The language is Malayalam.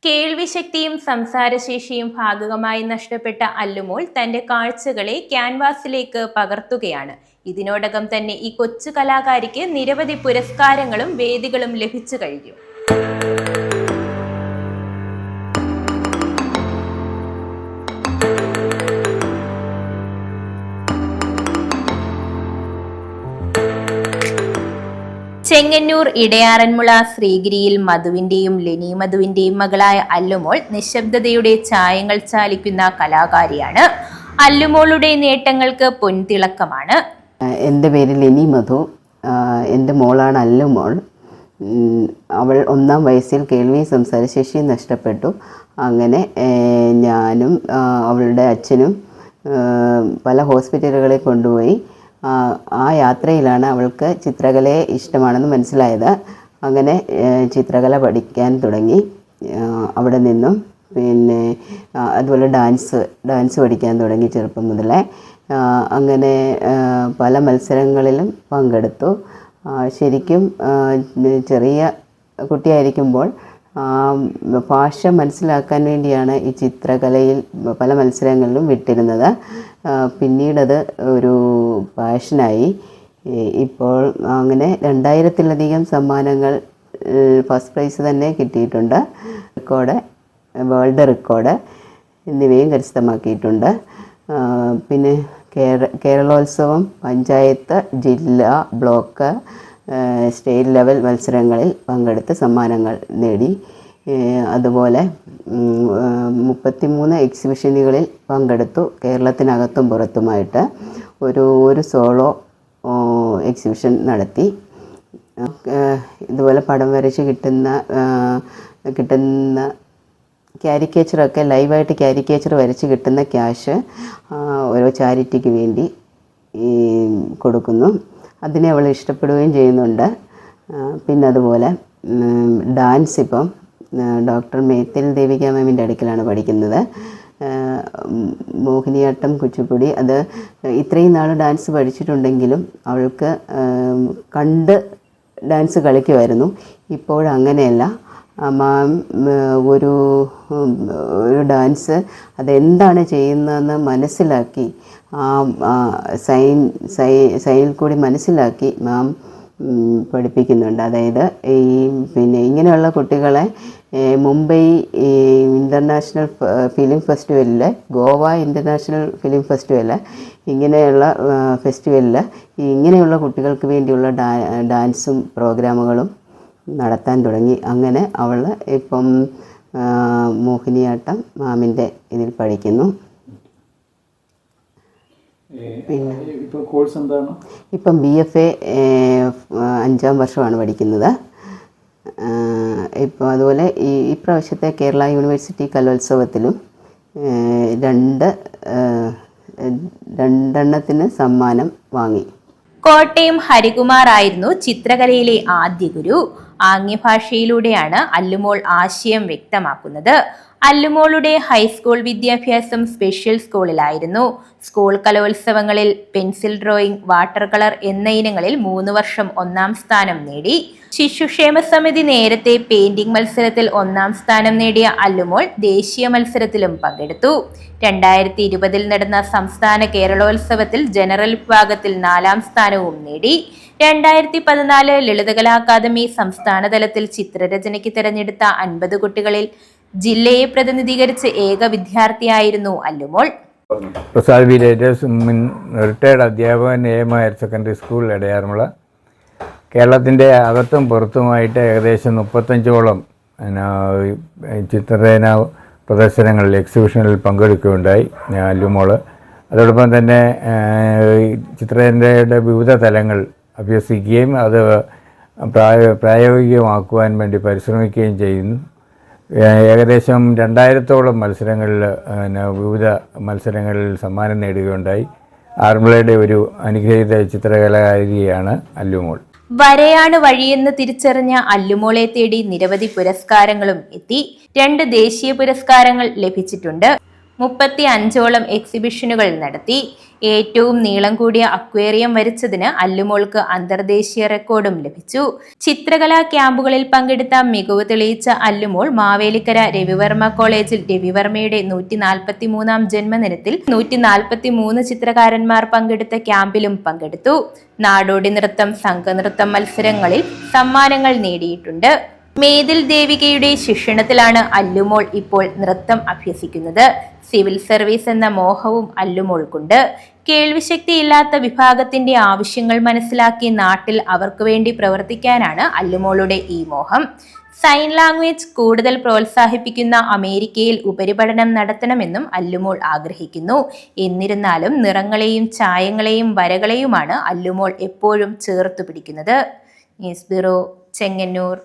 കേൾവിശക്തിയും സംസാരശേഷിയും ഭാഗികമായി നഷ്ടപ്പെട്ട അല്ലുമോൾ തന്റെ കാഴ്ചകളെ ക്യാൻവാസിലേക്ക് പകർത്തുകയാണ്. ഇതിനോടകം തന്നെ ഈ കൊച്ചു കലാകാരിക്ക് നിരവധി പുരസ്കാരങ്ങളും വേദികളും ലഭിച്ചു കഴിഞ്ഞു. ചെങ്ങന്നൂർ ഇടയാറന്മുള ശ്രീഗിരിയിൽ മധുവിന്റെയും ലെനി മധുവിന്റെയും മകളായ അല്ലുമോൾ നിശബ്ദതയുടെ ചായങ്ങൾ ചാലിക്കുന്ന കലാകാരിയാണ്. അല്ലുമോളുടെ നേട്ടങ്ങൾക്ക് പൊൻതിളക്കമാണ്. എൻ്റെ പേര് ലെനി മധു. എൻ്റെ മോളാണ് അല്ലുമോൾ. അവൾ 1-ാം വയസ്സിൽ കേൾവി സംസാരശേഷി നഷ്ടപ്പെട്ടു. അങ്ങനെ ഞാനും അവളുടെ അച്ഛനും പല ഹോസ്പിറ്റലുകളിൽ കൊണ്ടുപോയി. ആ യാത്രയിലാണ് അവൾക്ക് ചിത്രകലയെ ഇഷ്ടമാണെന്ന് മനസ്സിലായത്. അങ്ങനെ ചിത്രകല പഠിക്കാൻ തുടങ്ങി. അവിടെ നിന്നും പിന്നെ അതുപോലെ ഡാൻസ് പഠിക്കാൻ തുടങ്ങി ചെറുപ്പം മുതലേ. അങ്ങനെ പല മത്സരങ്ങളിലും പങ്കെടുത്തു. ശരിക്കും ചെറിയ കുട്ടിയായിരിക്കുമ്പോൾ ഭാഷ മനസ്സിലാക്കാൻ വേണ്ടിയാണ് ഈ ചിത്രകലയിൽ പല മത്സരങ്ങളിലും വിട്ടിരുന്നത്. പിന്നീടത് ഒരു പാഷനായി. ഇപ്പോൾ അങ്ങനെ 2000-ലധികം സമ്മാനങ്ങൾ, ഫസ്റ്റ് പ്രൈസ് തന്നെ കിട്ടിയിട്ടുണ്ട്. വേൾഡ് റെക്കോർഡ് എന്നിവയും കരസ്ഥമാക്കിയിട്ടുണ്ട്. പിന്നെ കേരളോത്സവം, പഞ്ചായത്ത്, ജില്ലാ, ബ്ലോക്ക്, സ്റ്റേറ്റ് ലെവൽ മത്സരങ്ങളിൽ പങ്കെടുത്ത് സമ്മാനങ്ങൾ നേടി. അതുപോലെ 33 എക്സിബിഷനുകളിൽ പങ്കെടുത്തു. കേരളത്തിനകത്തും പുറത്തുമായിട്ട് ഒരു സോളോ എക്സിബിഷൻ നടത്തി. ഇതുപോലെ പടം വരച്ച് കിട്ടുന്ന ക്യാരിക്കേച്ചറൊക്കെ ലൈവായിട്ട് ക്യാരിക്കേച്ചർ വരച്ച് കിട്ടുന്ന ക്യാഷ് ഓരോ ചാരിറ്റിക്ക് വേണ്ടി കൊടുക്കുന്നു. അതിനെ അവൾ ഇഷ്ടപ്പെടുകയും ചെയ്യുന്നുണ്ട്. പിന്നെ അതുപോലെ ഡാൻസ് ഇപ്പം ഡോക്ടർ മേത്തിൽ ദേവിക മാമിൻ്റെ അടുക്കലാണ് പഠിക്കുന്നത്. മോഹിനിയാട്ടം, കുച്ചിപ്പുടി, അത് ഇത്രയും നാൾ ഡാൻസ് പഠിച്ചിട്ടുണ്ടെങ്കിലും അവൾക്ക് കണ്ട് ഡാൻസ് കളിക്കുമായിരുന്നു. ഇപ്പോഴങ്ങനെയല്ല. മാം ഒരു ഡാൻസ് അതെന്താണ് ചെയ്യുന്നതെന്ന് മനസ്സിലാക്കി, സൈനിൽ കൂടി മനസ്സിലാക്കി മാം പഠിപ്പിക്കുന്നുണ്ട്. അതായത് പിന്നെ ഇങ്ങനെയുള്ള കുട്ടികളെ മുംബൈ ഇൻ്റർനാഷണൽ ഫിലിം ഫെസ്റ്റിവലിൽ, ഗോവ ഇൻ്റർനാഷണൽ ഫിലിം ഫെസ്റ്റിവൽ, ഇങ്ങനെയുള്ള ഫെസ്റ്റിവലിൽ ഇങ്ങനെയുള്ള കുട്ടികൾക്ക് വേണ്ടിയുള്ള ഡാൻസും പ്രോഗ്രാമുകളും നടത്താൻ തുടങ്ങി. അങ്ങനെ അവൾ ഇപ്പം മോഹിനിയാട്ടം മാമിൻ്റെ ഇതിൽ പഠിക്കുന്നു. പിന്നെ ഇപ്പം BFA 5-ാം വർഷമാണ് പഠിക്കുന്നത്. ഇപ്പോൾ അതുപോലെ ഈ പ്രാവശ്യത്തെ കേരള യൂണിവേഴ്സിറ്റി കലോത്സവത്തിലും രണ്ടെണ്ണത്തിന് സമ്മാനം വാങ്ങി. കോട്ടയം ഹരികുമാർ ആയിരുന്നു ചിത്രകലയിലെ ആദ്യ ഗുരു. ആംഗ്യഭാഷയിലൂടെയാണ് അല്ലുമോൾ ആശയം വ്യക്തമാക്കുന്നത്. അല്ലുമോളുടെ ഹൈസ്കൂൾ വിദ്യാഭ്യാസം സ്പെഷ്യൽ സ്കൂളിലായിരുന്നു. School കലോത്സവങ്ങളിൽ pencil drawing, water colour എന്ന ഇനങ്ങളിൽ 3 വർഷം 1-ാം സ്ഥാനം നേടി. ശിശുക്ഷേമ സമിതി നേരത്തെ പെയിന്റിംഗ് മത്സരത്തിൽ 1-ാം സ്ഥാനം നേടിയ അല്ലുമോൾ ദേശീയ മത്സരത്തിലും പങ്കെടുത്തു. 2020 നടന്ന സംസ്ഥാന കേരളോത്സവത്തിൽ ജനറൽ വിഭാഗത്തിൽ 4-ാം സ്ഥാനവും നേടി. 2014 ലളിതകലാ അക്കാദമി സംസ്ഥാന തലത്തിൽ ചിത്രരചനയ്ക്ക് തിരഞ്ഞെടുത്ത 50 കുട്ടികളിൽ ജില്ലയെ പ്രതിനിധീകരിച്ച് ഏക വിദ്യാർത്ഥിയായിരുന്നു അല്ലുമോൾ. പ്രസാദ് വില്ലേജസ് റിട്ടയർഡ് അധ്യാപകൻ AM higher secondary school Edayaranmula. കേരളത്തിൻ്റെ അകത്തും പുറത്തുമായിട്ട് ഏകദേശം 35ഓളം ചിത്രരചന പ്രദർശനങ്ങളിൽ, എക്സിബിഷനിൽ പങ്കെടുക്കുകയുണ്ടായി അല്ലുമോൾ. അതോടൊപ്പം തന്നെ ചിത്രരചനയുടെ വിവിധ തലങ്ങൾ അഭ്യസിക്കുകയും അത് പ്രായോഗികമാക്കുവാൻ വേണ്ടി പരിശ്രമിക്കുകയും ചെയ്യുന്നു. ഏകദേശം 2000ഓളം മത്സരങ്ങളിൽ വിവിധ മത്സരങ്ങളിൽ സമ്മാനം നേടുകയുണ്ടായി. ആറന്മുളയുടെ ഒരു അനുഗ്രഹീത ചിത്രകലാകാരിയാണ് അല്ലുമോൾ. വരയാണ് വഴിയെന്ന് തിരിച്ചറിഞ്ഞ അല്ലുമോളെ തേടി നിരവധി പുരസ്കാരങ്ങളും എത്തി. 2 ദേശീയ പുരസ്കാരങ്ങൾ ലഭിച്ചിട്ടുണ്ട്. 35ഓളം എക്സിബിഷനുകൾ നടത്തി. ഏറ്റവും നീളം കൂടിയ അക്വേറിയം വരച്ചതിന് അല്ലുമോൾക്ക് അന്തർദേശീയ റെക്കോർഡും ലഭിച്ചു. ചിത്രകലാ ക്യാമ്പുകളിൽ പങ്കെടുത്ത മികവ് തെളിയിച്ച അല്ലുമോൾ മാവേലിക്കര രവിവർമ്മ കോളേജിൽ രവിവർമ്മയുടെ 143-ാം ജന്മദിനത്തിൽ 143 ചിത്രകാരന്മാർ പങ്കെടുത്ത ക്യാമ്പിലും പങ്കെടുത്തു. നാടോടി നൃത്തം, സംഘനൃത്തം മത്സരങ്ങളിൽ സമ്മാനങ്ങൾ നേടിയിട്ടുണ്ട്. മേതിൽ ദേവികയുടെ ശിക്ഷണത്തിലാണ് അല്ലുമോൾ ഇപ്പോൾ നൃത്തം അഭ്യസിക്കുന്നത്. സിവിൽ സർവീസ് എന്ന മോഹവും അല്ലുമോൾക്കുണ്ട്. കേൾവിശക്തിയില്ലാത്ത വിഭാഗത്തിന്റെ ആവശ്യങ്ങൾ മനസ്സിലാക്കി നാട്ടിൽ അവർക്ക് വേണ്ടി പ്രവർത്തിക്കാനാണ് അല്ലുമോളുടെ ഈ മോഹം. സൈൻ ലാംഗ്വേജ് കൂടുതൽ പ്രോത്സാഹിപ്പിക്കുന്ന അമേരിക്കയിൽ ഉപരിപഠനം നടത്തണമെന്നും അല്ലുമോൾ ആഗ്രഹിക്കുന്നു. എന്നിരുന്നാലും നിറങ്ങളെയും ചായങ്ങളെയും വരകളെയുമാണ് അല്ലുമോൾ എപ്പോഴും ചേർത്തു പിടിക്കുന്നത്. News bureau, Chengannur.